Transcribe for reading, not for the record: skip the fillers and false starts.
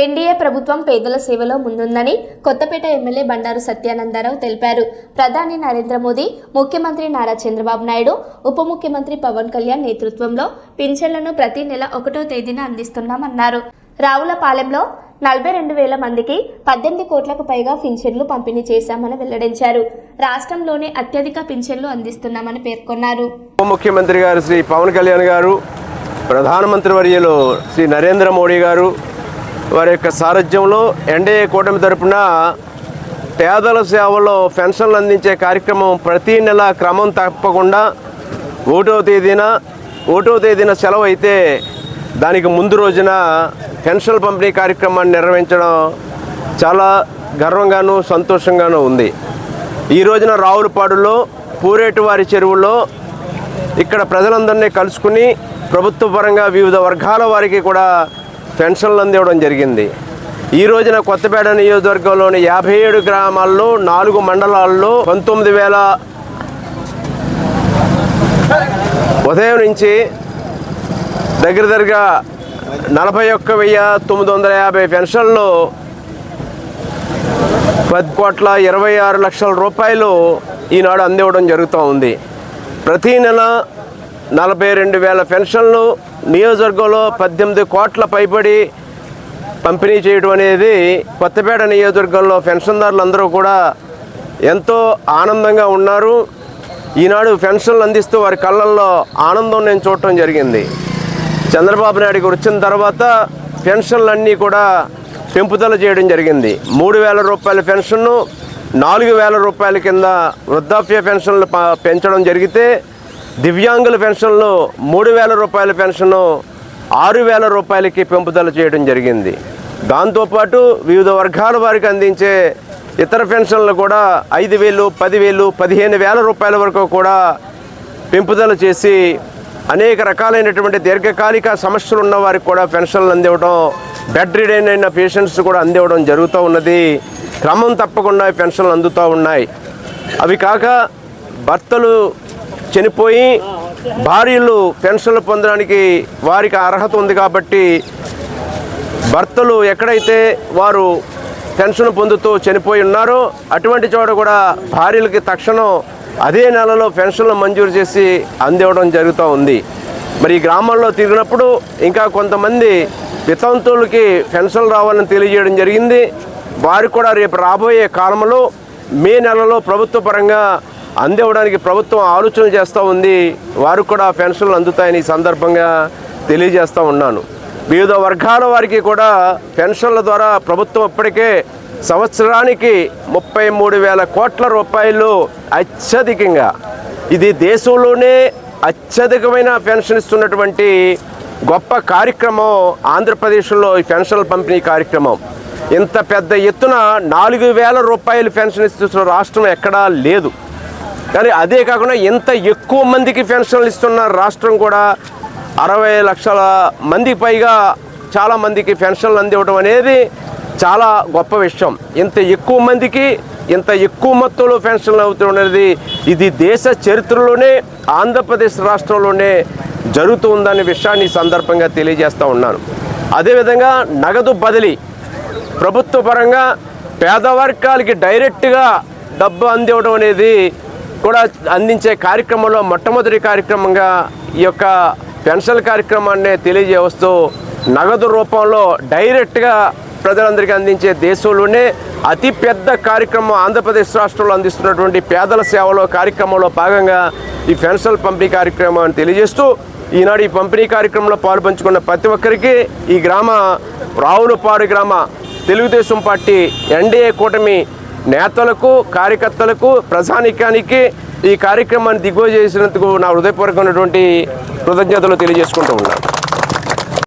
NDA ప్రభుత్వం పేదల సేవలో ముందుందని కొత్తపేట ఎమ్మెల్యే బండారు సత్యానందరావు తెలిపారు. ప్రధాని నరేంద్ర మోదీ, ముఖ్యమంత్రి నారా చంద్రబాబు నాయుడు, ఉప ముఖ్యమంత్రి పవన్ కళ్యాణ్ నేతృత్వంలో పింఛన్లను ప్రతి నెల 1వ తేదీన అందిస్తున్నామన్నారు. రావులపాలెంలో 42,000 మందికి 18 కోట్లకు పైగా పింఛన్లు పంపిణీ చేశామని వెల్లడించారు. రాష్ట్రంలోనే అత్యధిక పింఛన్లు అందిస్తున్నామని పేర్కొన్నారు. ఉప ముఖ్యమంత్రి గారు శ్రీ పవన్ కళ్యాణ్ గారు, ప్రధానమంత్రి వర్యులు శ్రీ నరేంద్ర మోడీ గారు వారి యొక్క సారథ్యంలో ఎన్డీఏ కూటమి తరపున పేదల సేవలో పెన్షన్లు అందించే కార్యక్రమం ప్రతి నెల క్రమం తప్పకుండా 1వ తేదీన సెలవు అయితే దానికి ముందు రోజున పెన్షన్ పంపిణీ కార్యక్రమాన్ని నిర్వహించడం చాలా గర్వంగాను సంతోషంగాను ఉంది. ఈ రోజున రావులపాడులో పూరేటివారి చెరువులో ఇక్కడ ప్రజలందరినీ కలుసుకుని ప్రభుత్వ పరంగా వివిధ వర్గాల వారికి కూడా పెన్షన్లు అందివ్వడం జరిగింది. ఈ రోజున కొత్తపేట నియోజకవర్గంలోని 57 గ్రామాల్లో 4 మండలాల్లో 19,000 ఉదయం నుంచి దగ్గరగా 41,950 పెన్షన్లు 10,26,00,000 రూపాయలు ఈనాడు అందివ్వడం జరుగుతూ ఉంది. ప్రతీ నెల 42,000 పెన్షన్లు నియోజకవర్గంలో 18 కోట్ల పైబడి పంపిణీ చేయడం అనేది కొత్తపేట నియోజకవర్గంలో పెన్షన్దారులందరూ కూడా ఎంతో ఆనందంగా ఉన్నారు. ఈనాడు పెన్షన్లు అందిస్తూ వారి కళ్ళల్లో ఆనందం నేను చూడటం జరిగింది. చంద్రబాబు నాయుడు గారు వచ్చిన తర్వాత పెన్షన్లన్నీ కూడా పెంపుదల చేయడం జరిగింది. 3,000 రూపాయల పెన్షన్ను 4,000 రూపాయల కింద వృద్ధాప్య పెన్షన్లు పెంచడం జరిగితే దివ్యాంగుల పెన్షన్లు 3,000 రూపాయల పెన్షన్ను 6,000 రూపాయలకి పెంపుదల చేయడం జరిగింది. దాంతోపాటు వివిధ వర్గాల వారికి అందించే ఇతర పెన్షన్లు కూడా 5,000, 10,000, 15,000 రూపాయల వరకు కూడా పెంపుదల చేసి అనేక రకాలైనటువంటి దీర్ఘకాలిక సమస్యలు ఉన్న వారికి కూడా పెన్షన్లు అందివ్వడం, బెడ్ రిడెన్ అయిన పేషెంట్స్ కూడా అందివ్వడం జరుగుతూ ఉన్నది. క్రమం తప్పకుండా పెన్షన్లు అందుతూ ఉన్నాయి. అవి కాక భర్తలు చనిపోయి భార్యలు పెన్షన్లు పొందడానికి వారికి అర్హత ఉంది కాబట్టి భర్తలు ఎక్కడైతే వారు పెన్షన్ పొందుతూ చనిపోయి ఉన్నారో అటువంటి చోట కూడా భార్యలకి తక్షణం అదే నెలలో పెన్షన్లు మంజూరు చేసి అందివ్వడం జరుగుతూ ఉంది. మరి ఈ గ్రామాల్లో తిరిగినప్పుడు ఇంకా కొంతమంది వితంతువులకి పెన్షన్లు రావాలని తెలియజేయడం జరిగింది. వారికి కూడా రేపు రాబోయే కాలంలో మే నెలలో ప్రభుత్వ పరంగా అందివ్వడానికి ప్రభుత్వం ఆలోచన చేస్తూ ఉంది. వారికి కూడా పెన్షన్లు అందుతాయని ఈ సందర్భంగా తెలియజేస్తూ ఉన్నాను. వివిధ వర్గాల వారికి కూడా పెన్షన్ల ద్వారా ప్రభుత్వం ఇప్పటికే సంవత్సరానికి 33,000 కోట్ల రూపాయలు అత్యధికంగా, ఇది దేశంలోనే అత్యధికమైన పెన్షన్ ఇస్తున్నటువంటి గొప్ప కార్యక్రమం ఆంధ్రప్రదేశ్లో ఈ పెన్షన్ల పంపిణీ కార్యక్రమం. ఇంత పెద్ద ఎత్తున 4,000 రూపాయలు పెన్షన్ ఇస్తున్న రాష్ట్రం ఎక్కడా లేదు. కానీ అదే కాకుండా ఇంత ఎక్కువ మందికి పెన్షన్లు ఇస్తున్న రాష్ట్రం కూడా 60 లక్షల మందికి పైగా చాలామందికి పెన్షన్లు అందివ్వడం అనేది చాలా గొప్ప విషయం. ఇంత ఎక్కువ మందికి ఇంత ఎక్కువ మొత్తంలో పెన్షన్లు అవుతున్నది ఇది దేశ చరిత్రలోనే ఆంధ్రప్రదేశ్ రాష్ట్రంలోనే జరుగుతుందనే విషయాన్ని ఈ సందర్భంగా తెలియజేస్తూ ఉన్నాను. అదేవిధంగా నగదు బదిలీ ప్రభుత్వ పరంగా పేదవర్గాలకి డైరెక్ట్గా డబ్బు అందివ్వడం అనేది కూడా అందించే కార్యక్రమంలో మొట్టమొదటి కార్యక్రమంగా ఈ యొక్క పెన్షన్ కార్యక్రమాన్ని తెలియజేస్తూ నగదు రూపంలో డైరెక్ట్గా ప్రజలందరికీ అందించే దేశంలోనే అతిపెద్ద కార్యక్రమం ఆంధ్రప్రదేశ్ రాష్ట్రంలో అందిస్తున్నటువంటి పేదల సేవలో కార్యక్రమంలో భాగంగా ఈ పెన్షన్ పంపిణీ కార్యక్రమాన్ని తెలియజేస్తూ ఈనాడు ఈ పంపిణీ కార్యక్రమంలో పాల్పంచుకున్న ప్రతి ఒక్కరికి ఈ రావులపాడు గ్రామ తెలుగుదేశం పార్టీ ఎన్డీఏ కూటమి నేతలకు, కార్యకర్తలకు, ప్రజానీకానికి ఈ కార్యక్రమాన్ని దిగువ చేసినందుకు నా హృదయపూర్వకమైనటువంటి కృతజ్ఞతలు తెలియజేసుకుంటూ ఉన్నాను.